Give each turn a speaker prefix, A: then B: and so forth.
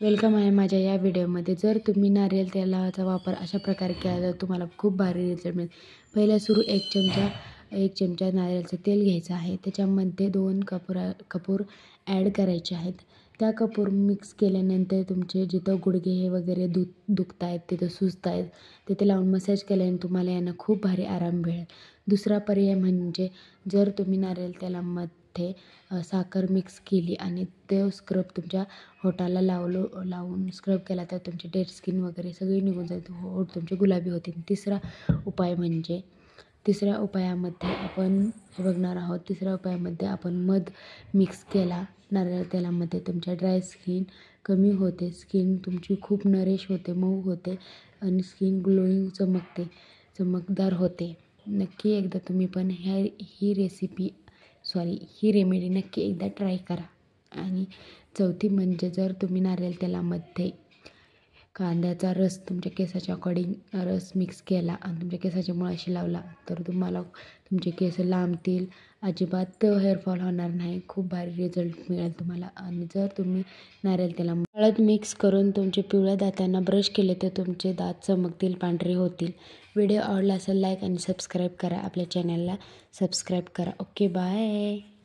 A: Welcome आहे माझ्या या व्हिडिओमध्ये. जर तुम्ही नारियल तेलाचा वापर अशा प्रकारे केला तर तुम्हाला खूप भारी रिझल्ट मिळेल. पहिल्या सुरू एक चमचा नारिळाचं तेल घ्यायचं आहे. त्याच्यामध्ये 2 कपूर ॲड करायचे आहेत. त्या कपूर मिक्स केल्यानंतर तुमचे जिथं गुडघे हे वगैरे दुखत आहेत, तिथं सुजत आहेत, तिथे लावून मसाज केल्याने तुम्हाला यांना खूप भारी आराम मिळेल. दुसरा पर्याय म्हणजे जर तुम्ही नारियल तेलामध्ये साखर मिक्स केली आणि ते स्क्रब तुमच्या होठाला लावून स्क्रब केला तर तुमची डेड स्किन वगैरे सगळी निघून जाईल. होठ तुमचे गुलाबी होतील. तिसऱ्या उपायामध्ये आपण हे बघणार आहोत. तिसऱ्या उपायामध्ये आपण मध मिक्स केला नारळ तेलामध्ये. तुमच्या ड्राय स्किन कमी होते. स्किन तुमची खूप नरिश होते, मऊ होते आणि स्किन ग्लोईंग चमकदार होते. नक्की एकदा तुम्ही पण ही रेमेडी नक्की एकदा ट्राय करा. आणि चौथी म्हणजे जर तुम्ही नारळ तेलामध्ये कांद्याचा रस तुमच्या केसाच्या अकॉर्डिंग रस मिक्स केला आणि तुमच्या केसाच्या मुळाशी लावला तर तुम्हाला तुमचे केस लांबतील, अजिबात हेअरफॉल होणार नाही. खूप भारी रिझल्ट मिळेल तुम्हाला. आणि जर तुम्ही नारळ तेलामध्ये हळद मिक्स करून तुमचे पिवळ्या दातांना ब्रश केले तर तुमचे दात चमकतील, पांढरे होतील. व्हिडिओ आवडला असेल लाईक आणि सबस्क्राईब करा. आपल्या चॅनलला सबस्क्राईब करा. Okay, bye.